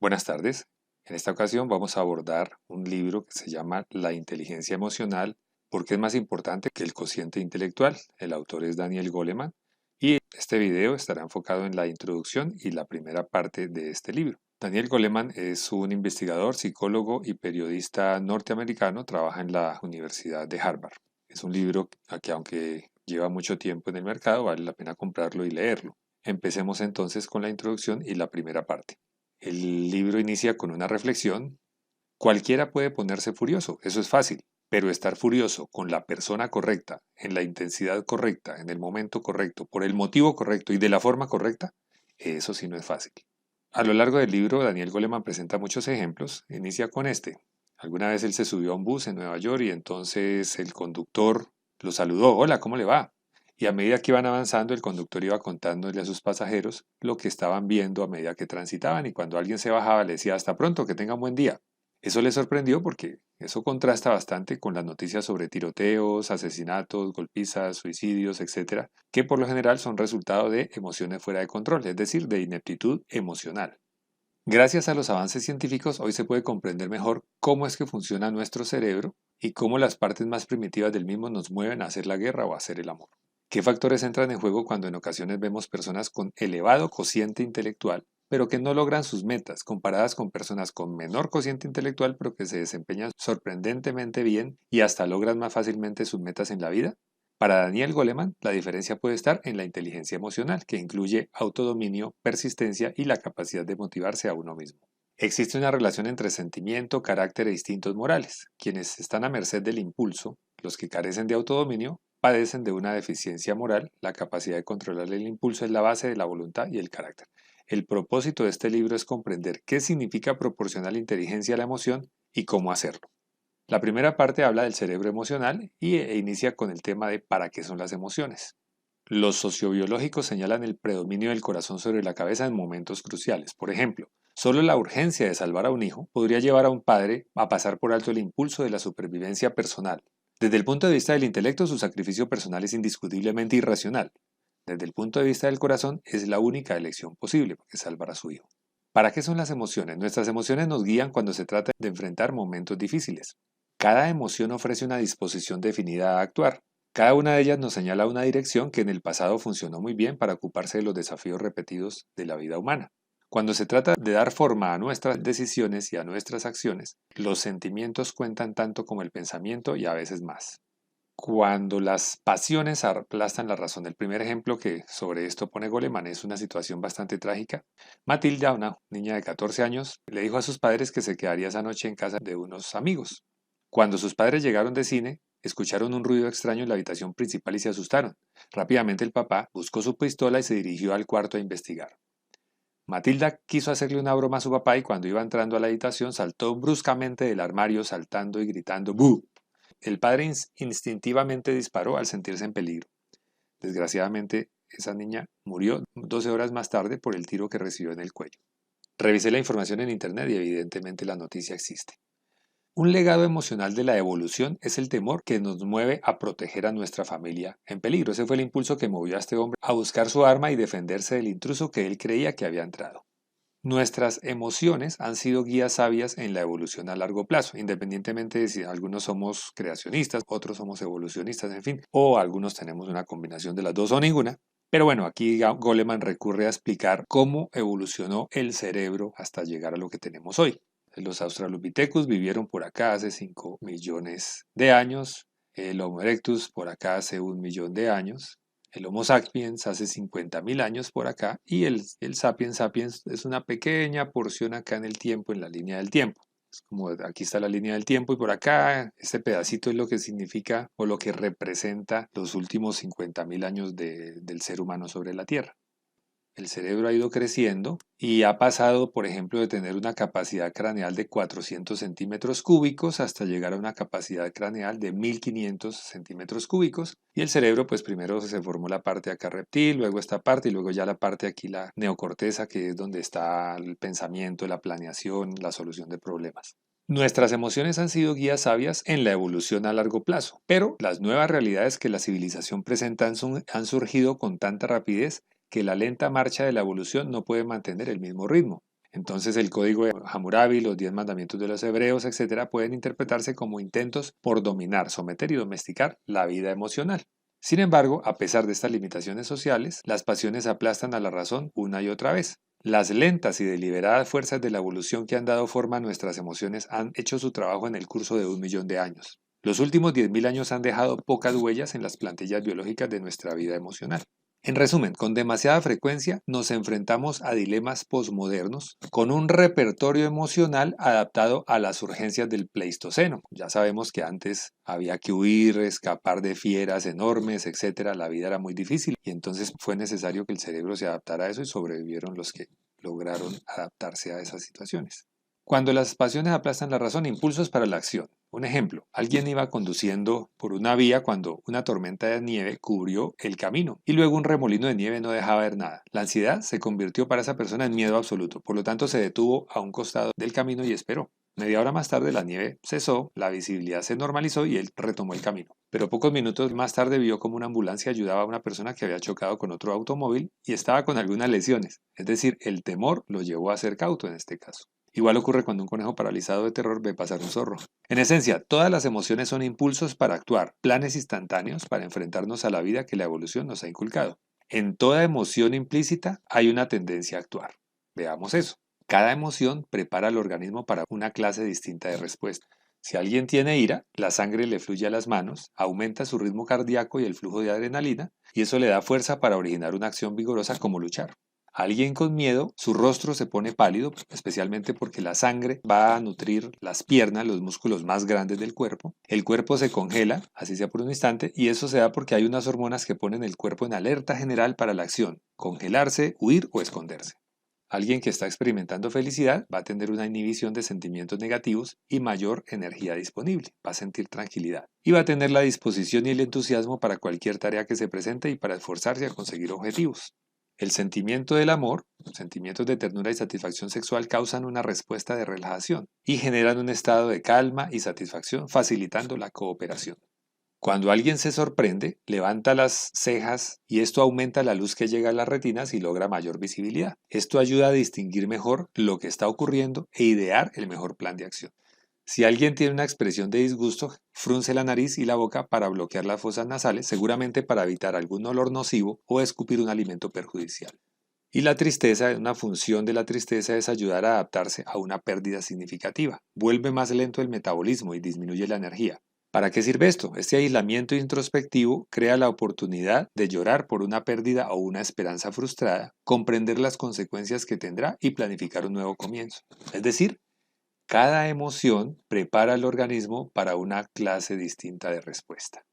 Buenas tardes. En esta ocasión vamos a abordar un libro que se llama La inteligencia emocional, porque es más importante que el cociente intelectual. El autor es Daniel Goleman y este video estará enfocado en la introducción y la primera parte de este libro. Daniel Goleman es un investigador, psicólogo y periodista norteamericano, trabaja en la Universidad de Harvard. Es un libro que aunque lleva mucho tiempo en el mercado, vale la pena comprarlo y leerlo. Empecemos entonces con la introducción y la primera parte. El libro inicia con una reflexión. Cualquiera puede ponerse furioso, eso es fácil, pero estar furioso con la persona correcta, en la intensidad correcta, en el momento correcto, por el motivo correcto y de la forma correcta, eso sí no es fácil. A lo largo del libro, Daniel Goleman presenta muchos ejemplos. Inicia con este. Alguna vez él se subió a un bus en Nueva York y entonces el conductor lo saludó. Hola, ¿cómo le va? Y a medida que iban avanzando, el conductor iba contándole a sus pasajeros lo que estaban viendo a medida que transitaban y cuando alguien se bajaba le decía hasta pronto, que tenga un buen día. Eso le sorprendió porque eso contrasta bastante con las noticias sobre tiroteos, asesinatos, golpizas, suicidios, etcétera, que por lo general son resultado de emociones fuera de control, es decir, de ineptitud emocional. Gracias a los avances científicos, hoy se puede comprender mejor cómo es que funciona nuestro cerebro y cómo las partes más primitivas del mismo nos mueven a hacer la guerra o a hacer el amor. ¿Qué factores entran en juego cuando en ocasiones vemos personas con elevado cociente intelectual, pero que no logran sus metas, comparadas con personas con menor cociente intelectual, pero que se desempeñan sorprendentemente bien y hasta logran más fácilmente sus metas en la vida? Para Daniel Goleman, la diferencia puede estar en la inteligencia emocional, que incluye autodominio, persistencia y la capacidad de motivarse a uno mismo. Existe una relación entre sentimiento, carácter e instintos morales. Quienes están a merced del impulso, los que carecen de autodominio, padecen de una deficiencia moral. La capacidad de controlar el impulso es la base de la voluntad y el carácter. El propósito de este libro es comprender qué significa proporcionar inteligencia a la emoción y cómo hacerlo. La primera parte habla del cerebro emocional e inicia con el tema de ¿para qué son las emociones? Los sociobiológicos señalan el predominio del corazón sobre la cabeza en momentos cruciales. Por ejemplo, solo la urgencia de salvar a un hijo podría llevar a un padre a pasar por alto el impulso de la supervivencia personal. Desde el punto de vista del intelecto, su sacrificio personal es indiscutiblemente irracional. Desde el punto de vista del corazón, es la única elección posible, porque es salvar a su hijo. ¿Para qué son las emociones? Nuestras emociones nos guían cuando se trata de enfrentar momentos difíciles. Cada emoción ofrece una disposición definida a actuar. Cada una de ellas nos señala una dirección que en el pasado funcionó muy bien para ocuparse de los desafíos repetidos de la vida humana. Cuando se trata de dar forma a nuestras decisiones y a nuestras acciones, los sentimientos cuentan tanto como el pensamiento y a veces más. Cuando las pasiones aplastan la razón, el primer ejemplo que sobre esto pone Goleman es una situación bastante trágica. Matilda, una niña de 14 años, le dijo a sus padres que se quedaría esa noche en casa de unos amigos. Cuando sus padres llegaron de cine, escucharon un ruido extraño en la habitación principal y se asustaron. Rápidamente el papá buscó su pistola y se dirigió al cuarto a investigar. Matilda quiso hacerle una broma a su papá y cuando iba entrando a la habitación saltó bruscamente del armario saltando y gritando ¡Bu! El padre instintivamente disparó al sentirse en peligro. Desgraciadamente, esa niña murió 12 horas más tarde por el tiro que recibió en el cuello. Revisé la información en internet y evidentemente la noticia existe. Un legado emocional de la evolución es el temor que nos mueve a proteger a nuestra familia en peligro. Ese fue el impulso que movió a este hombre a buscar su arma y defenderse del intruso que él creía que había entrado. Nuestras emociones han sido guías sabias en la evolución a largo plazo, independientemente de si algunos somos creacionistas, otros somos evolucionistas, en fin, o algunos tenemos una combinación de las dos o ninguna. Pero bueno, aquí Goleman recurre a explicar cómo evolucionó el cerebro hasta llegar a lo que tenemos hoy. Los Australopithecus vivieron por acá hace 5 millones de años, el Homo erectus por acá hace 1 millón de años, el Homo sapiens hace 50.000 años por acá y el Sapiens sapiens es una pequeña porción acá en el tiempo, en la línea del tiempo. Es como aquí está la línea del tiempo y por acá este pedacito es lo que significa o lo que representa los últimos 50.000 años del ser humano sobre la Tierra. El cerebro ha ido creciendo y ha pasado, por ejemplo, de tener una capacidad craneal de 400 centímetros cúbicos hasta llegar a una capacidad craneal de 1500 centímetros cúbicos. Y el cerebro, pues primero se formó la parte acá reptil, luego esta parte y luego ya la parte aquí, la neocorteza, que es donde está el pensamiento, la planeación, la solución de problemas. Nuestras emociones han sido guías sabias en la evolución a largo plazo, pero las nuevas realidades que la civilización presenta han surgido con tanta rapidez que la lenta marcha de la evolución no puede mantener el mismo ritmo. Entonces el código de Hammurabi, los 10 mandamientos de los hebreos, etcétera, pueden interpretarse como intentos por dominar, someter y domesticar la vida emocional. Sin embargo, a pesar de estas limitaciones sociales, las pasiones aplastan a la razón una y otra vez. Las lentas y deliberadas fuerzas de la evolución que han dado forma a nuestras emociones han hecho su trabajo en el curso de 1.000.000 de años. Los últimos 10.000 años han dejado pocas huellas en las plantillas biológicas de nuestra vida emocional. En resumen, con demasiada frecuencia nos enfrentamos a dilemas posmodernos con un repertorio emocional adaptado a las urgencias del Pleistoceno. Ya sabemos que antes había que huir, escapar de fieras enormes, etcétera. La vida era muy difícil y entonces fue necesario que el cerebro se adaptara a eso y sobrevivieron los que lograron adaptarse a esas situaciones. Cuando las pasiones aplastan la razón, impulsos para la acción. Un ejemplo, alguien iba conduciendo por una vía cuando una tormenta de nieve cubrió el camino y luego un remolino de nieve no dejaba ver nada. La ansiedad se convirtió para esa persona en miedo absoluto, por lo tanto se detuvo a un costado del camino y esperó. Media hora más tarde la nieve cesó, la visibilidad se normalizó y él retomó el camino. Pero pocos minutos más tarde vio como una ambulancia ayudaba a una persona que había chocado con otro automóvil y estaba con algunas lesiones. Es decir, el temor lo llevó a ser cauto en este caso. Igual ocurre cuando un conejo paralizado de terror ve pasar un zorro. En esencia, todas las emociones son impulsos para actuar, planes instantáneos para enfrentarnos a la vida que la evolución nos ha inculcado. En toda emoción implícita hay una tendencia a actuar. Veamos eso. Cada emoción prepara al organismo para una clase distinta de respuesta. Si alguien tiene ira, la sangre le fluye a las manos, aumenta su ritmo cardíaco y el flujo de adrenalina, y eso le da fuerza para originar una acción vigorosa como luchar. Alguien con miedo, su rostro se pone pálido, especialmente porque la sangre va a nutrir las piernas, los músculos más grandes del cuerpo. El cuerpo se congela, así sea por un instante, y eso se da porque hay unas hormonas que ponen el cuerpo en alerta general para la acción, congelarse, huir o esconderse. Alguien que está experimentando felicidad va a tener una inhibición de sentimientos negativos y mayor energía disponible, va a sentir tranquilidad y va a tener la disposición y el entusiasmo para cualquier tarea que se presente y para esforzarse a conseguir objetivos. El sentimiento del amor, sentimientos de ternura y satisfacción sexual causan una respuesta de relajación y generan un estado de calma y satisfacción, facilitando la cooperación. Cuando alguien se sorprende, levanta las cejas y esto aumenta la luz que llega a las retinas y logra mayor visibilidad. Esto ayuda a distinguir mejor lo que está ocurriendo e idear el mejor plan de acción. Si alguien tiene una expresión de disgusto, frunce la nariz y la boca para bloquear las fosas nasales, seguramente para evitar algún olor nocivo o escupir un alimento perjudicial. Y la tristeza, una función de la tristeza es ayudar a adaptarse a una pérdida significativa. Vuelve más lento el metabolismo y disminuye la energía. ¿Para qué sirve esto? Este aislamiento introspectivo crea la oportunidad de llorar por una pérdida o una esperanza frustrada, comprender las consecuencias que tendrá y planificar un nuevo comienzo. Es decir, cada emoción prepara al organismo para una clase distinta de respuesta.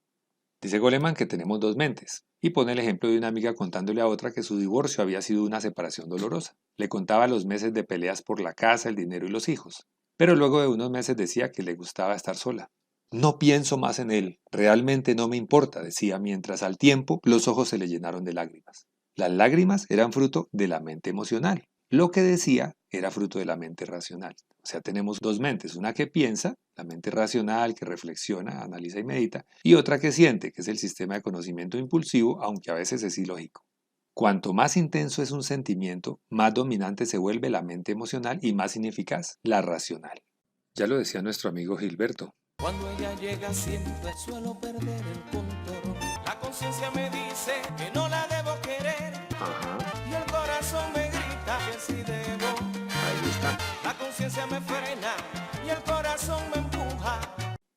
Dice Goleman que tenemos dos mentes y pone el ejemplo de una amiga contándole a otra que su divorcio había sido una separación dolorosa. Le contaba los meses de peleas por la casa, el dinero y los hijos, pero luego de unos meses decía que le gustaba estar sola. No pienso más en él, realmente no me importa, decía mientras al tiempo los ojos se le llenaron de lágrimas. Las lágrimas eran fruto de la mente emocional. Lo que decía era fruto de la mente racional. O sea, tenemos dos mentes, una que piensa, la mente racional, que reflexiona, analiza y medita, y otra que siente, que es el sistema de conocimiento impulsivo, aunque a veces es ilógico. Cuanto más intenso es un sentimiento, más dominante se vuelve la mente emocional y más ineficaz la racional. Ya lo decía nuestro amigo Gilberto. Cuando ella llega siempre suelo perder el control. La conciencia me dice que no la debo querer. Y el corazón me grita que sí debo. Ahí está. La conciencia me frena y el corazón me empuja.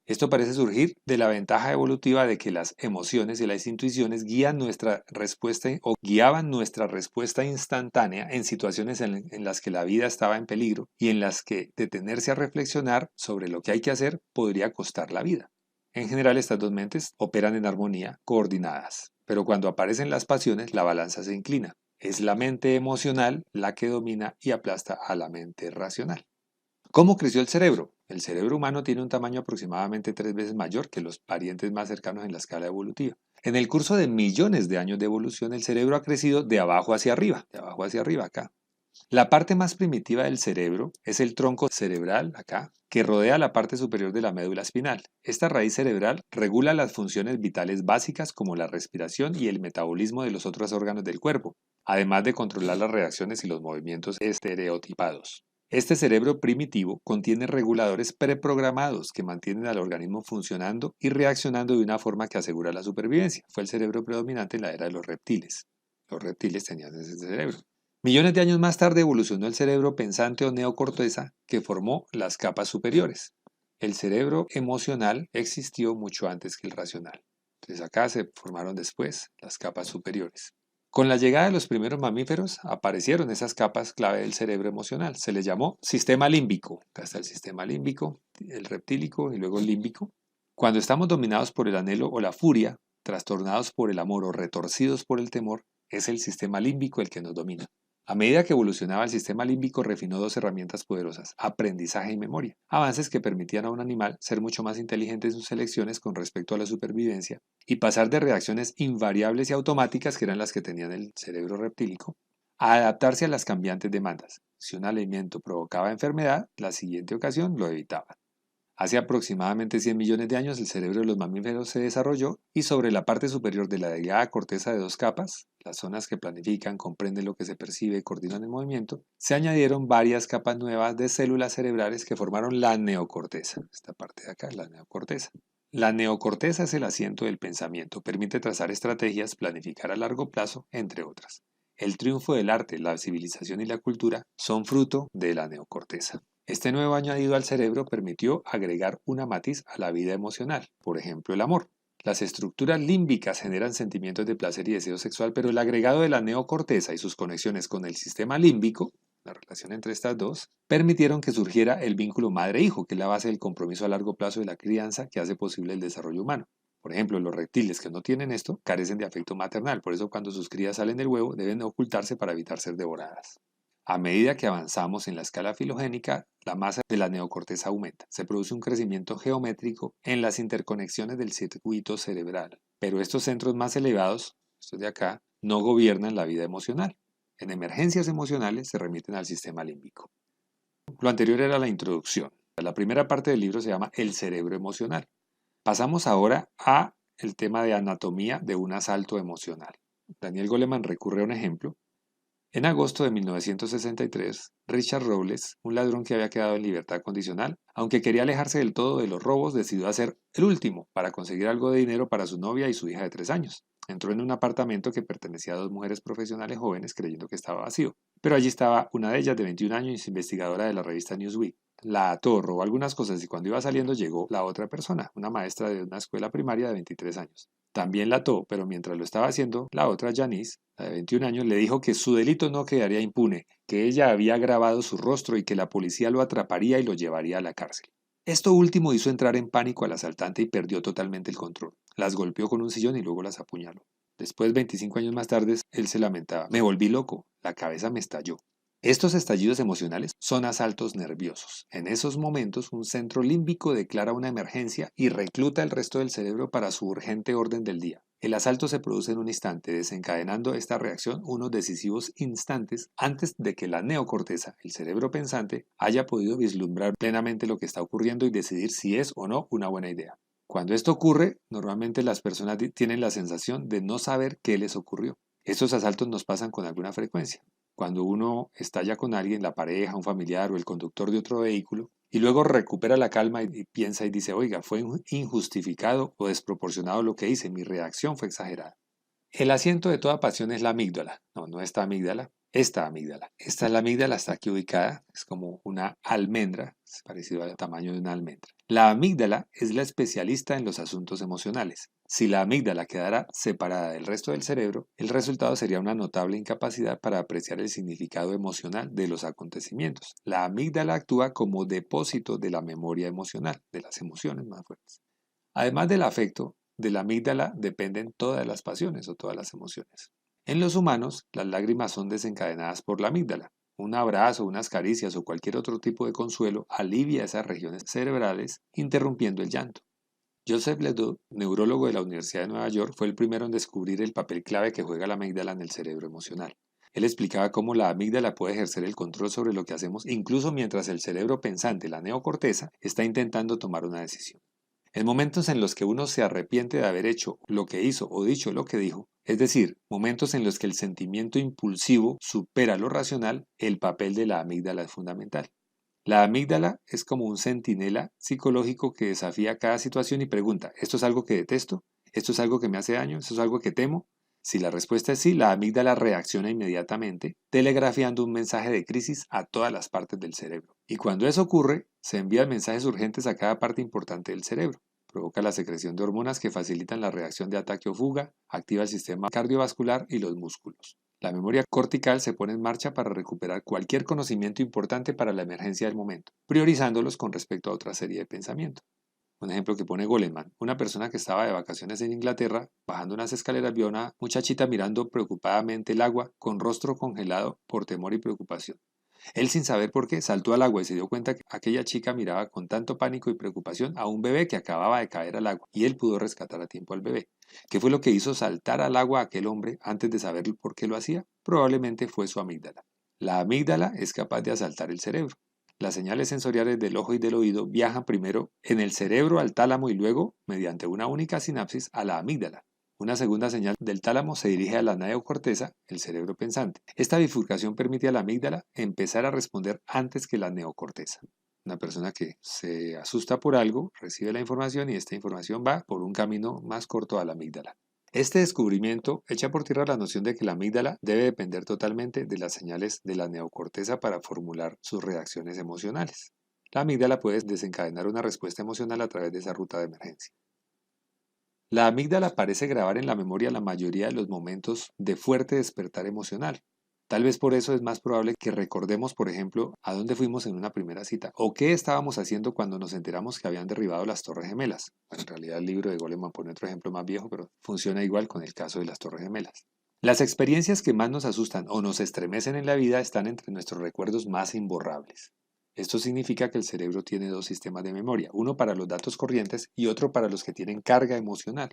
Esto parece surgir de la ventaja evolutiva de que las emociones y las intuiciones guían nuestra respuesta o guiaban nuestra respuesta instantánea en situaciones en las que la vida estaba en peligro y en las que detenerse a reflexionar sobre lo que hay que hacer podría costar la vida. En general, estas dos mentes operan en armonía, coordinadas, pero cuando aparecen las pasiones, la balanza se inclina. Es la mente emocional la que domina y aplasta a la mente racional. ¿Cómo creció el cerebro? El cerebro humano tiene un tamaño aproximadamente 3 veces mayor que los parientes más cercanos en la escala evolutiva. En el curso de millones de años de evolución, el cerebro ha crecido de abajo hacia arriba acá. La parte más primitiva del cerebro es el tronco cerebral, acá, que rodea la parte superior de la médula espinal. Esta raíz cerebral regula las funciones vitales básicas como la respiración y el metabolismo de los otros órganos del cuerpo. además de controlar las reacciones y los movimientos estereotipados. Este cerebro primitivo contiene reguladores preprogramados que mantienen al organismo funcionando y reaccionando de una forma que asegura la supervivencia. Fue el cerebro predominante en la era de los reptiles. Los reptiles tenían ese cerebro. Millones de años más tarde evolucionó el cerebro pensante o neocorteza que formó las capas superiores. El cerebro emocional existió mucho antes que el racional. Entonces acá se formaron después las capas superiores. Con la llegada de los primeros mamíferos aparecieron esas capas clave del cerebro emocional. Se les llamó sistema límbico. Acá está el sistema límbico, el reptílico y luego el límbico. Cuando estamos dominados por el anhelo o la furia, trastornados por el amor o retorcidos por el temor, es el sistema límbico el que nos domina. A medida que evolucionaba el sistema límbico refinó dos herramientas poderosas, aprendizaje y memoria, avances que permitían a un animal ser mucho más inteligente en sus elecciones con respecto a la supervivencia y pasar de reacciones invariables y automáticas, que eran las que tenían el cerebro reptílico, a adaptarse a las cambiantes demandas. Si un alimento provocaba enfermedad, la siguiente ocasión lo evitaba. Hace aproximadamente 100 millones de años el cerebro de los mamíferos se desarrolló y sobre la parte superior de la delgada corteza de dos capas, las zonas que planifican, comprenden lo que se percibe y coordinan el movimiento, se añadieron varias capas nuevas de células cerebrales que formaron la neocorteza. Esta parte de acá es la neocorteza. La neocorteza es el asiento del pensamiento, permite trazar estrategias, planificar a largo plazo, entre otras. El triunfo del arte, la civilización y la cultura son fruto de la neocorteza. Este nuevo añadido al cerebro permitió agregar una matiz a la vida emocional, por ejemplo el amor. Las estructuras límbicas generan sentimientos de placer y deseo sexual, pero el agregado de la neocorteza y sus conexiones con el sistema límbico, la relación entre estas dos, permitieron que surgiera el vínculo madre-hijo, que es la base del compromiso a largo plazo de la crianza que hace posible el desarrollo humano. Por ejemplo, los reptiles que no tienen esto carecen de afecto maternal, por eso cuando sus crías salen del huevo deben ocultarse para evitar ser devoradas. A medida que avanzamos en la escala filogénica, la masa de la neocorteza aumenta. Se produce un crecimiento geométrico en las interconexiones del circuito cerebral. Pero estos centros más elevados, estos de acá, no gobiernan la vida emocional. En emergencias emocionales se remiten al sistema límbico. Lo anterior era la introducción. La primera parte del libro se llama El cerebro emocional. Pasamos ahora a el tema de anatomía de un asalto emocional. Daniel Goleman recurre a un ejemplo. En agosto de 1963, Richard Robles, un ladrón que había quedado en libertad condicional, aunque quería alejarse del todo de los robos, decidió hacer el último para conseguir algo de dinero para su novia y su hija de 3 años. Entró en un apartamento que pertenecía a dos mujeres profesionales jóvenes creyendo que estaba vacío, pero allí estaba una de ellas de 21 años, investigadora de la revista Newsweek. La ató, robó algunas cosas y cuando iba saliendo llegó la otra persona, una maestra de una escuela primaria de 23 años. También la ató, pero mientras lo estaba haciendo, la otra, Janice, la de 21 años, le dijo que su delito no quedaría impune, que ella había grabado su rostro y que la policía lo atraparía y lo llevaría a la cárcel. Esto último hizo entrar en pánico al asaltante y perdió totalmente el control. Las golpeó con un sillón y luego las apuñaló. Después, 25 años más tarde, él se lamentaba: me volví loco, la cabeza me estalló. Estos estallidos emocionales son asaltos nerviosos. En esos momentos, un centro límbico declara una emergencia y recluta el resto del cerebro para su urgente orden del día. El asalto se produce en un instante, desencadenando esta reacción unos decisivos instantes antes de que la neocorteza, el cerebro pensante, haya podido vislumbrar plenamente lo que está ocurriendo y decidir si es o no una buena idea. Cuando esto ocurre, normalmente las personas tienen la sensación de no saber qué les ocurrió. Estos asaltos nos pasan con alguna frecuencia. Cuando uno estalla con alguien, la pareja, un familiar o el conductor de otro vehículo, y luego recupera la calma y piensa y dice: oiga, fue injustificado o desproporcionado lo que hice, mi reacción fue exagerada. El asiento de toda pasión es la amígdala. No, no esta amígdala, esta amígdala. Esta es la amígdala, está aquí ubicada, es como una almendra, es parecido al tamaño de una almendra. La amígdala es la especialista en los asuntos emocionales. Si la amígdala quedara separada del resto del cerebro, el resultado sería una notable incapacidad para apreciar el significado emocional de los acontecimientos. La amígdala actúa como depósito de la memoria emocional, de las emociones más fuertes. Además del afecto, de la amígdala dependen todas las pasiones o todas las emociones. En los humanos, las lágrimas son desencadenadas por la amígdala. Un abrazo, unas caricias o cualquier otro tipo de consuelo alivia esas regiones cerebrales, interrumpiendo el llanto. Joseph Ledoux, neurólogo de la Universidad de Nueva York, fue el primero en descubrir el papel clave que juega la amígdala en el cerebro emocional. Él explicaba cómo la amígdala puede ejercer el control sobre lo que hacemos incluso mientras el cerebro pensante, la neocorteza, está intentando tomar una decisión. En momentos en los que uno se arrepiente de haber hecho lo que hizo o dicho lo que dijo, Es decir, momentos en los que el sentimiento impulsivo supera lo racional, el papel de la amígdala es fundamental. La amígdala es como un centinela psicológico que desafía cada situación y pregunta, ¿esto es algo que detesto? ¿Esto es algo que me hace daño? ¿Esto es algo que temo? Si la respuesta es sí, la amígdala reacciona inmediatamente, telegrafiando un mensaje de crisis a todas las partes del cerebro. Y cuando eso ocurre, se envían mensajes urgentes a cada parte importante del cerebro. Provoca la secreción de hormonas que facilitan la reacción de ataque o fuga, activa el sistema cardiovascular y los músculos. La memoria cortical se pone en marcha para recuperar cualquier conocimiento importante para la emergencia del momento, priorizándolos con respecto a otra serie de pensamientos. Un ejemplo que pone Goleman, una persona que estaba de vacaciones en Inglaterra, bajando unas escaleras vio a una muchachita mirando preocupadamente el agua con rostro congelado por temor y preocupación. Él, sin saber por qué, saltó al agua y se dio cuenta que aquella chica miraba con tanto pánico y preocupación a un bebé que acababa de caer al agua, y él pudo rescatar a tiempo al bebé. ¿Qué fue lo que hizo saltar al agua a aquel hombre antes de saber por qué lo hacía? Probablemente fue su amígdala. La amígdala es capaz de asaltar el cerebro. Las señales sensoriales del ojo y del oído viajan primero en el cerebro al tálamo y luego, mediante una única sinapsis, a la amígdala. Una segunda señal del tálamo se dirige a la neocorteza, el cerebro pensante. Esta bifurcación permite a la amígdala empezar a responder antes que la neocorteza. Una persona que se asusta por algo recibe la información y esta información va por un camino más corto a la amígdala. Este descubrimiento echa por tierra la noción de que la amígdala debe depender totalmente de las señales de la neocorteza para formular sus reacciones emocionales. La amígdala puede desencadenar una respuesta emocional a través de esa ruta de emergencia. La amígdala parece grabar en la memoria la mayoría de los momentos de fuerte despertar emocional. Tal vez por eso es más probable que recordemos, por ejemplo, a dónde fuimos en una primera cita o qué estábamos haciendo cuando nos enteramos que habían derribado las Torres Gemelas. Bueno, en realidad el libro de Goleman pone otro ejemplo más viejo, pero funciona igual con el caso de las Torres Gemelas. Las experiencias que más nos asustan o nos estremecen en la vida están entre nuestros recuerdos más imborrables. Esto significa que el cerebro tiene dos sistemas de memoria, uno para los datos corrientes y otro para los que tienen carga emocional.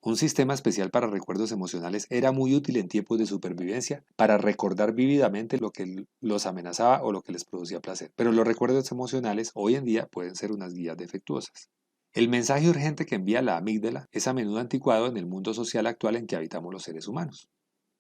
Un sistema especial para recuerdos emocionales era muy útil en tiempos de supervivencia para recordar vívidamente lo que los amenazaba o lo que les producía placer. Pero los recuerdos emocionales hoy en día pueden ser unas guías defectuosas. El mensaje urgente que envía la amígdala es a menudo anticuado en el mundo social actual en que habitamos los seres humanos.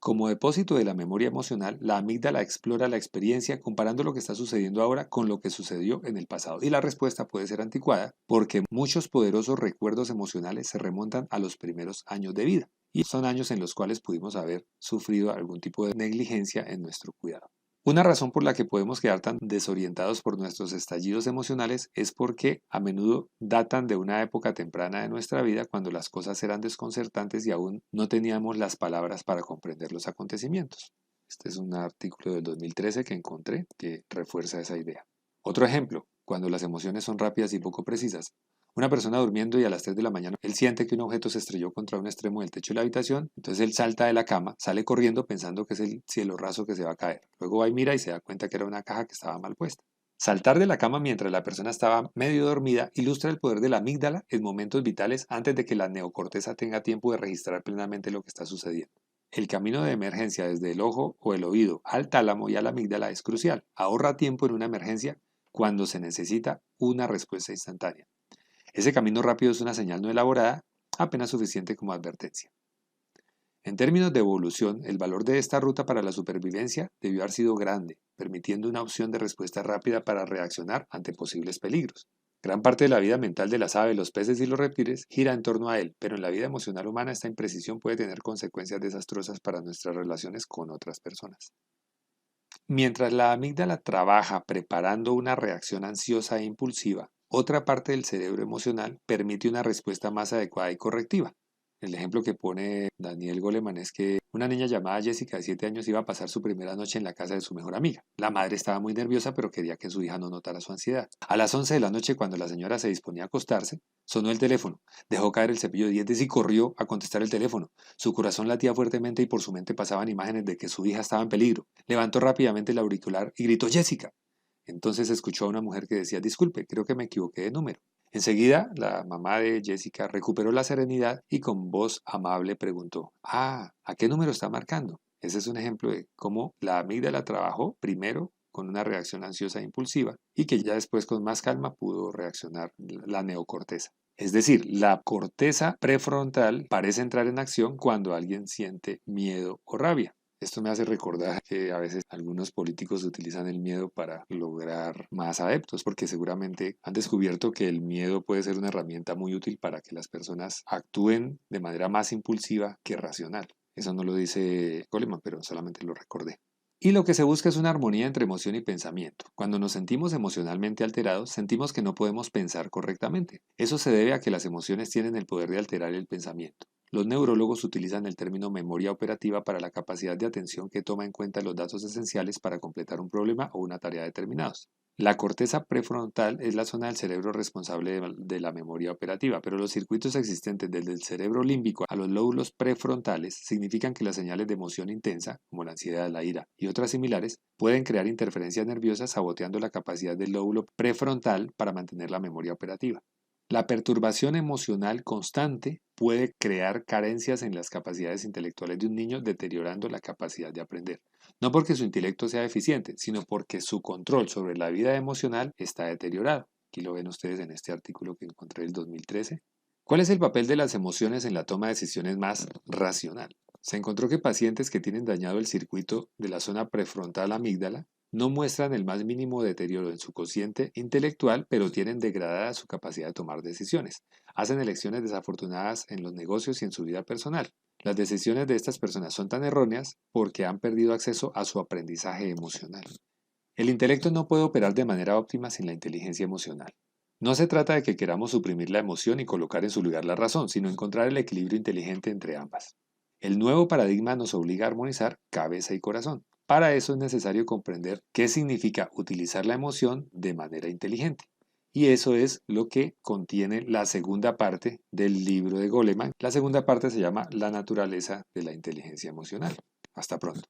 Como depósito de la memoria emocional, la amígdala explora la experiencia comparando lo que está sucediendo ahora con lo que sucedió en el pasado. Y la respuesta puede ser anticuada porque muchos poderosos recuerdos emocionales se remontan a los primeros años de vida. Y son años en los cuales pudimos haber sufrido algún tipo de negligencia en nuestro cuidado. Una razón por la que podemos quedar tan desorientados por nuestros estallidos emocionales es porque a menudo datan de una época temprana de nuestra vida cuando las cosas eran desconcertantes y aún no teníamos las palabras para comprender los acontecimientos. Este es un artículo del 2013 que encontré que refuerza esa idea. Otro ejemplo, cuando las emociones son rápidas y poco precisas. Una persona durmiendo y a las 3 de la mañana él siente que un objeto se estrelló contra un extremo del techo de la habitación, entonces él salta de la cama, sale corriendo pensando que es el cielo raso que se va a caer. Luego va y mira y se da cuenta que era una caja que estaba mal puesta. Saltar de la cama mientras la persona estaba medio dormida ilustra el poder de la amígdala en momentos vitales antes de que la neocorteza tenga tiempo de registrar plenamente lo que está sucediendo. El camino de emergencia desde el ojo o el oído al tálamo y a la amígdala es crucial. Ahorra tiempo en una emergencia cuando se necesita una respuesta instantánea. Ese camino rápido es una señal no elaborada, apenas suficiente como advertencia. En términos de evolución, el valor de esta ruta para la supervivencia debió haber sido grande, permitiendo una opción de respuesta rápida para reaccionar ante posibles peligros. Gran parte de la vida mental de las aves, los peces y los reptiles gira en torno a él, pero en la vida emocional humana esta imprecisión puede tener consecuencias desastrosas para nuestras relaciones con otras personas. Mientras la amígdala trabaja preparando una reacción ansiosa e impulsiva, otra parte del cerebro emocional permite una respuesta más adecuada y correctiva. El ejemplo que pone Daniel Goleman es que una niña llamada Jessica de 7 años iba a pasar su primera noche en la casa de su mejor amiga. La madre estaba muy nerviosa pero quería que su hija no notara su ansiedad. A las 11 de la noche, cuando la señora se disponía a acostarse, sonó el teléfono, dejó caer el cepillo de dientes y corrió a contestar el teléfono. Su corazón latía fuertemente y por su mente pasaban imágenes de que su hija estaba en peligro. Levantó rápidamente el auricular y gritó «¡Jessica!». Entonces escuchó a una mujer que decía «Disculpe, creo que me equivoqué de número». Enseguida, la mamá de Jessica recuperó la serenidad y con voz amable preguntó «¿A qué número está marcando?». Ese es un ejemplo de cómo la amígdala trabajó primero con una reacción ansiosa e impulsiva y que ya después con más calma pudo reaccionar la neocorteza. Es decir, la corteza prefrontal parece entrar en acción cuando alguien siente miedo o rabia. Esto me hace recordar que a veces algunos políticos utilizan el miedo para lograr más adeptos, porque seguramente han descubierto que el miedo puede ser una herramienta muy útil para que las personas actúen de manera más impulsiva que racional. Eso no lo dice Goleman, pero solamente lo recordé. Y lo que se busca es una armonía entre emoción y pensamiento. Cuando nos sentimos emocionalmente alterados, sentimos que no podemos pensar correctamente. Eso se debe a que las emociones tienen el poder de alterar el pensamiento. Los neurólogos utilizan el término memoria operativa para la capacidad de atención que toma en cuenta los datos esenciales para completar un problema o una tarea determinados. La corteza prefrontal es la zona del cerebro responsable de la memoria operativa, pero los circuitos existentes desde el cerebro límbico a los lóbulos prefrontales significan que las señales de emoción intensa, como la ansiedad, la ira y otras similares, pueden crear interferencias nerviosas saboteando la capacidad del lóbulo prefrontal para mantener la memoria operativa. La perturbación emocional constante puede crear carencias en las capacidades intelectuales de un niño, deteriorando la capacidad de aprender. No porque su intelecto sea deficiente, sino porque su control sobre la vida emocional está deteriorado. Aquí lo ven ustedes en este artículo que encontré del 2013. ¿Cuál es el papel de las emociones en la toma de decisiones más racional? Se encontró que pacientes que tienen dañado el circuito de la zona prefrontal amígdala no muestran el más mínimo deterioro en su cociente intelectual, pero tienen degradada su capacidad de tomar decisiones. Hacen elecciones desafortunadas en los negocios y en su vida personal. Las decisiones de estas personas son tan erróneas porque han perdido acceso a su aprendizaje emocional. El intelecto no puede operar de manera óptima sin la inteligencia emocional. No se trata de que queramos suprimir la emoción y colocar en su lugar la razón, sino encontrar el equilibrio inteligente entre ambas. El nuevo paradigma nos obliga a armonizar cabeza y corazón. Para eso es necesario comprender qué significa utilizar la emoción de manera inteligente. Y eso es lo que contiene la segunda parte del libro de Goleman. La segunda parte se llama La naturaleza de la inteligencia emocional. Hasta pronto.